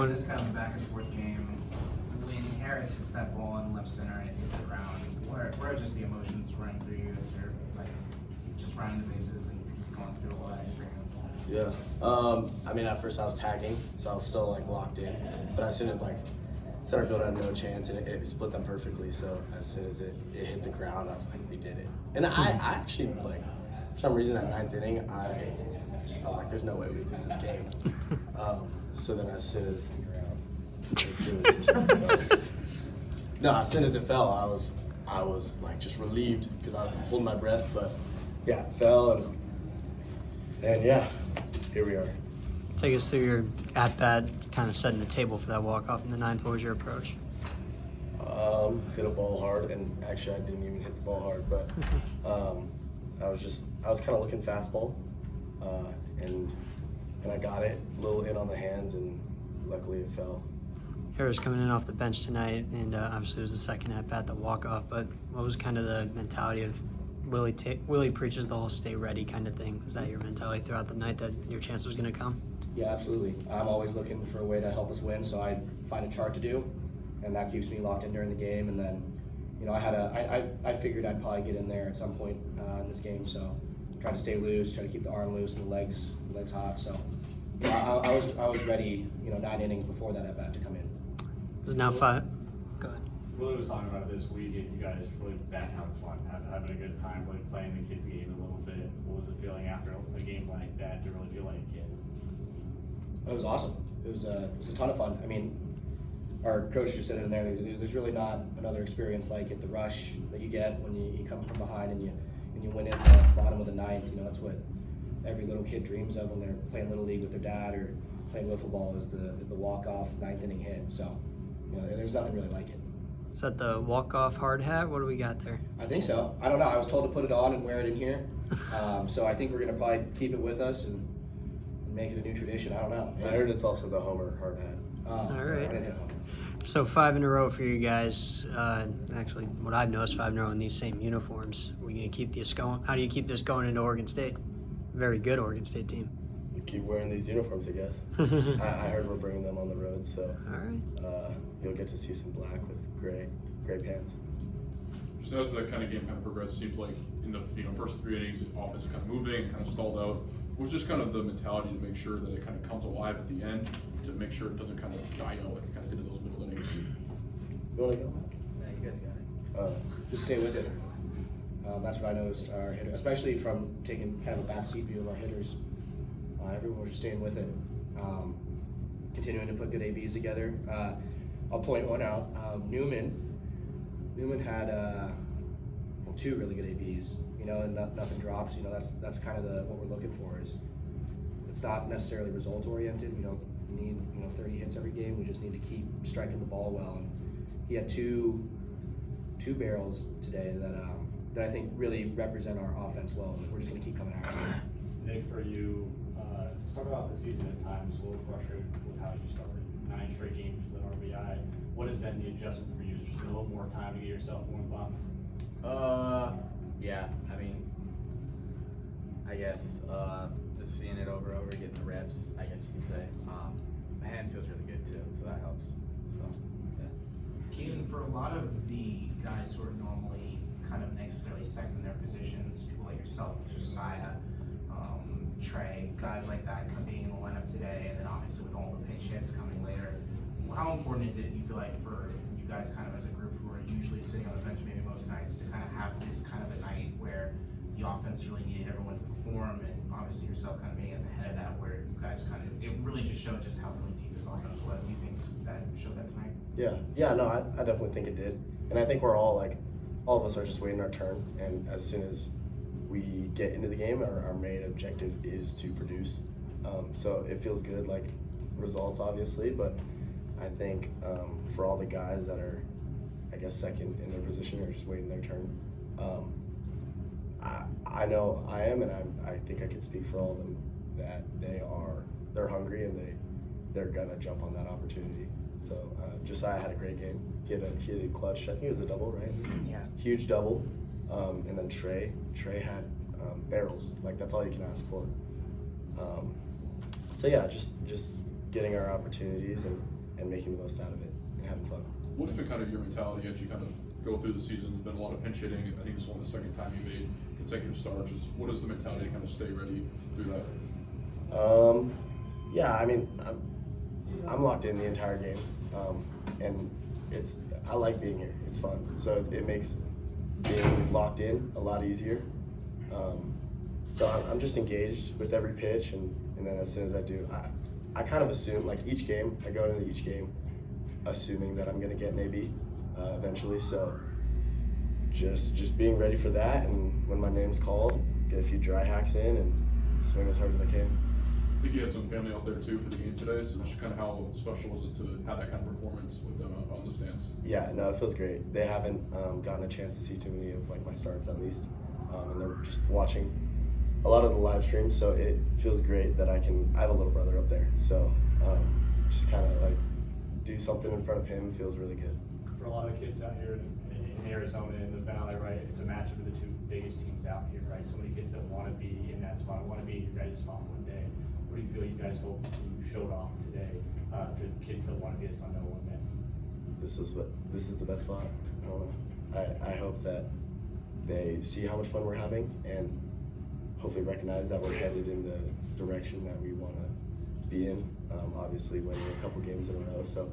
this kind of back and forth game, when Harris hits that ball in left center and it hits the ground, where are just the emotions running through you as you're like just running the bases and just going through all that experience? Yeah. I mean, at first I was tagging, so I was still like locked in. But as soon as like center field had no chance and it split them perfectly. So as soon as it hit the ground, I was like, we did it. And I actually like, for some reason that ninth inning, I was like, there's no way we lose this game. So then as soon as it fell, I was like just relieved because I was holding my breath. But yeah, it fell and yeah, here we are. Take us through your at-bat, kind of setting the table for that walk-off in the ninth. What was your approach? Hit a ball hard, and actually I didn't even hit the ball hard, but I was kind of looking fastball, and I got it, a little in on the hands, and luckily it fell. Harris coming in off the bench tonight, and obviously it was the second at-bat, the walk-off, but what was kind of the mentality of Willie preaches the whole stay ready kind of thing? Is that your mentality throughout the night, that your chance was going to come? Yeah, absolutely. I'm always looking for a way to help us win, so I find a chart to do, and that keeps me locked in during the game. And then, you know, I figured I'd probably get in there at some point in this game, so try to stay loose, try to keep the arm loose and the legs hot. So, you know, I was ready, you know, 9 innings before that at bat to come in. It's now 5. Go ahead. Willie was talking about this week, and you guys really back having fun, having a good time, really playing the kids' game a little bit. What was the feeling after a game like that to really feel like a kid? It was awesome. It was a ton of fun. I mean, our coach just said it in there. There's really not another experience like it. The rush that you get when you come from behind and you win in the bottom of the ninth. You know, that's what every little kid dreams of when they're playing little league with their dad or playing wiffle ball. Is the walk-off 9th inning hit. So, you know, there's nothing really like it. Is that the walk-off hard hat? What do we got there? I think so. I don't know. I was told to put it on and wear it in here. So I think we're gonna probably keep it with us and make it a new tradition. I don't know. I heard it's also the Homer hard hat. All right. I didn't hit Homer. So 5 in a row for you guys. Actually, what I've noticed, 5 in a row in these same uniforms. Are we gonna keep this going? How do you keep this going into Oregon State? Very good Oregon State team. We keep wearing these uniforms, I guess. I heard we're bringing them on the road, so All right. You'll get to see some black with gray pants. Just as the kind of game kind of progressed, seems like in the first 3 innings, the offense kind of moving, kind of stalled out. It was just kind of the mentality to make sure that it kind of comes alive at the end, to make sure it doesn't kind of die out like it kind of did in those middle innings. You want to go? Yeah, you guys got it. Just stay with it. That's what I noticed. Our hitter, especially from taking kind of a backseat view of our hitters, everyone was just staying with it, continuing to put good ABs together. I'll point one out. Newman had 2 really good ABs. You know, and nothing drops. You know, that's kind of what we're looking for. Is it's not necessarily result oriented. We don't need 30 hits every game. We just need to keep striking the ball well. And he had two barrels today that I think really represent our offense well. So we're just going to keep coming after it. Nick, for you, started off the season at times a little frustrated with how you started. 9 straight games with an RBI. What has been the adjustment for you? Just a little more time to get yourself more involved? Yeah, I mean, I guess just seeing it over and over, getting the reps, I guess you could say. My hand feels really good too, so that helps. So, yeah. Kien, for a lot of the guys who are normally kind of necessarily second in their positions, people like yourself, Josiah, Trey, guys like that being in the lineup today, and then obviously with all the pinch hits coming later, how important is it, you feel like, for you guys kind of as a group who are usually sitting on the bench maybe most nights to kind of have this kind of a night where the offense really needed everyone to perform, and obviously yourself kind of being at the head of that, where you guys kind of, it really just showed just how really deep this offense was. Do you think that showed that tonight? Yeah, no, I definitely think it did. And I think we're all of us are just waiting our turn, and as soon as we get into the game, our main objective is to produce. So it feels good, like results obviously, but I think for all the guys that are, I guess, second in their position or just waiting their turn, I know I am, and I think I can speak for all of them that they're hungry and they're gonna jump on that opportunity. So Josiah had a great game. He had a clutch. I think it was a double, right? Yeah. Huge double. And then Trey had barrels. Like, that's all you can ask for. So yeah, just getting our opportunities and making the most out of it and having fun. What has been kind of your mentality as you kind of go through the season? There's been a lot of pinch hitting. I think this is only the second time you made consecutive starts. What is the mentality to kind of stay ready through that? Yeah, I mean, I'm locked in the entire game, and I like being here. It's fun, so it makes being locked in a lot easier. So I'm just engaged with every pitch, and then as soon as I do, I kind of assume, like, each game, I go into each game assuming that I'm gonna get an AB eventually. So just being ready for that, and when my name's called, get a few dry hacks in and swing as hard as I can. I think you had some family out there too for the game today, so just kind of how special was it to have that kind of performance with them on the stands? Yeah, no, it feels great. They haven't gotten a chance to see too many of like my starts at least, and they're just watching a lot of the live streams. So it feels great that I have a little brother up there. So just kind of like do something in front of him feels really good. For a lot of kids out here in Arizona in the Valley, right, it's a matchup of the two biggest teams out here, right? So many kids that want to be in that spot, want to be in your guys' spot one day. What do you feel you guys hope you showed off today to kids that want to be a Sun Devil one day? This is the best spot. I don't know. I hope that they see how much fun we're having and hopefully recognize that we're headed in the direction that we want to be in. Obviously winning a couple games in a row, so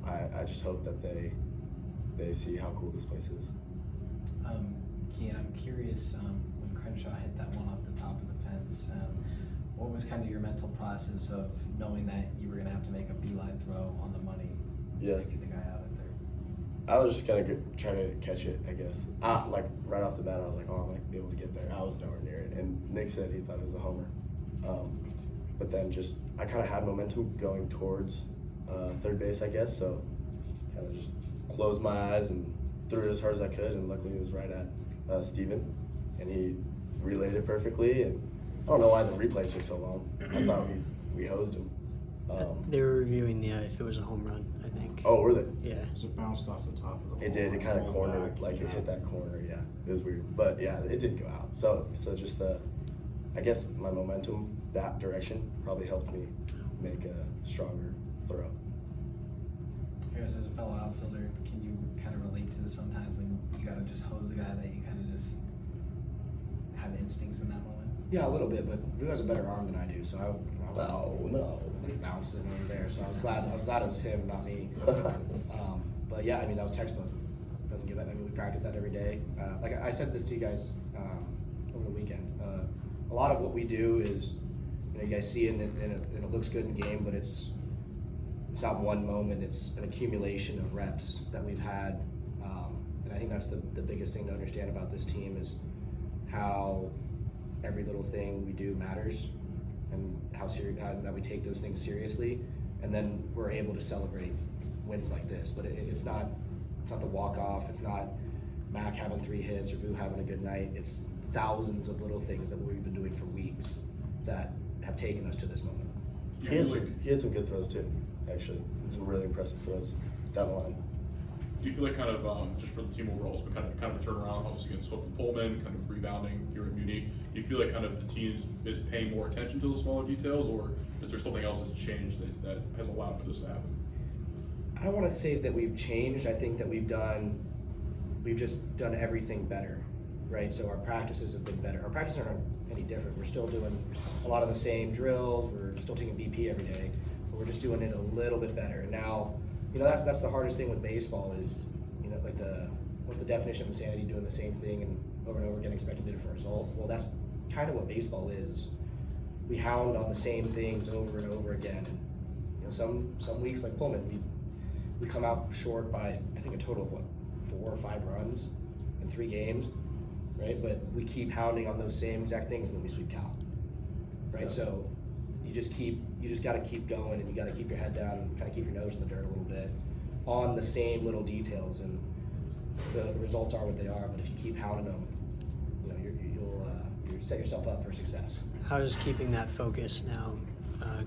I just hope that they see how cool this place is. Kien, I'm curious, when Crenshaw hit that one off the top of the fence, what was kind of your mental process of knowing that you were going to have to make a beeline throw on the money to get the guy out of there? I was just gonna try to catch it, I guess. Like right off the bat, I was like, oh, I might be able to get there. I was nowhere near it, and Nick said he thought it was a homer. But then I kind of had momentum going towards third base, I guess. So kind of just closed my eyes and threw it as hard as I could, and luckily it was right at Steven, and he relayed it perfectly. And I don't know why the replay took so long. I thought we hosed him. They were reviewing if it was a home run, I think. Oh, were they? Yeah. It bounced off the top of the It did. It kind of rolled cornered, back, like it yeah. hit that corner. Yeah, it was weird, but yeah, it didn't go out. So just I guess my momentum that direction probably helped me make a stronger throw. Harris, as a fellow outfielder, can you kind of relate to this sometimes when you got to just hose a guy that you kind of just have instincts in that moment? Yeah, a little bit, but Vu has a better arm than I do, so No. he bounced it over there. So I was glad it was him, not me. But yeah, I mean that was textbook. Doesn't give it. I mean we practice that every day. Like I said this to you guys over the weekend. A lot of what we do is, you guys see it and it looks good in game, but it's not one moment. It's an accumulation of reps that we've had, and I think that's the biggest thing to understand about this team is how every little thing we do matters, and how that we take those things seriously, and then we're able to celebrate wins like this. But it's not the walk off. It's not Mac having 3 hits or Vu having a good night. It's thousands of little things that we've been doing for weeks that have taken us to this moment. He had some good throws too, actually. Some really impressive throws down the line. Do you feel like kind of just for the team overall, it's been kind of a turnaround, obviously against Swift and Pullman, kind of rebounding here at Muni. Do you feel like kind of the team is paying more attention to the smaller details, or is there something else that's changed that has allowed for this to happen? I don't want to say that we've changed. I think that we've just done everything better, right? So our practices have been better. Our practices aren't any different. We're still doing a lot of the same drills. We're still taking BP every day, but we're just doing it a little bit better. And now, that's the hardest thing with baseball is, like what's the definition of insanity? Doing the same thing and over again expecting a different result. Well, that's kind of what baseball is. We hound on the same things over and over again. And some weeks like Pullman, we come out short by I think a total of 4 or 5 runs in 3 games, right? But we keep hounding on those same exact things and then we sweep Cal, right? Yeah. So you just got to keep going, and you got to keep your head down and kind of keep your nose in the dirt a little bit on the same little details, and the results are what they are. But if you keep hounding them, you'll set yourself up for success. How does keeping that focus now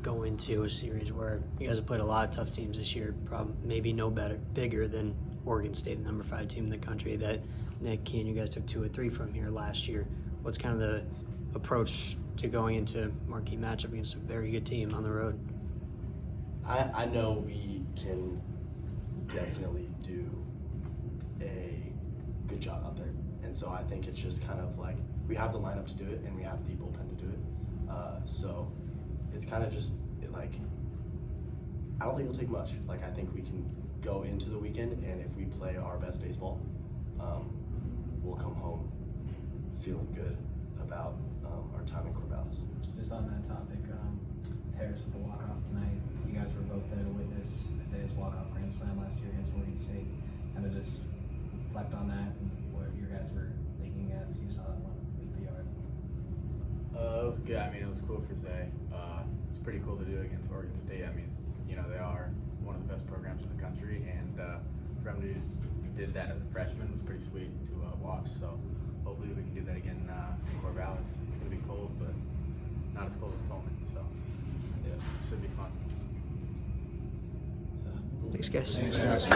go into a series where you guys have played a lot of tough teams this year, maybe bigger than Oregon State, the number 5 team in the country that Nick, Kien, you guys took 2 or 3 from here last year. What's kind of the approach to going into marquee matchup against a very good team on the road? I know we can definitely do a good job out there. And so I think it's just kind of like, we have the lineup to do it and we have the bullpen to do it. So it's kind of just like, I don't think it'll take much. Like, I think we can go into the weekend, and if we play our best baseball, we'll come home feeling good about our time in Corvallis. Just on that topic, Harris with the walk-off tonight, you guys were both there to witness Isaiah's walk-off grand slam last year against Oregon State. Kind of just reflect on that and what your guys were thinking as you saw that one leave the yard. It was good. I mean, it was cool for Zay. It's pretty cool to do it against Oregon State. I mean, you know, they are one of the best programs in the country, and for him to did that as a freshman was pretty sweet to watch. So hopefully we can do that again in Corvallis. It's gonna be cold, but not as cold as Pullman. So yeah, it should be fun. Thanks, guys. Thanks, guys.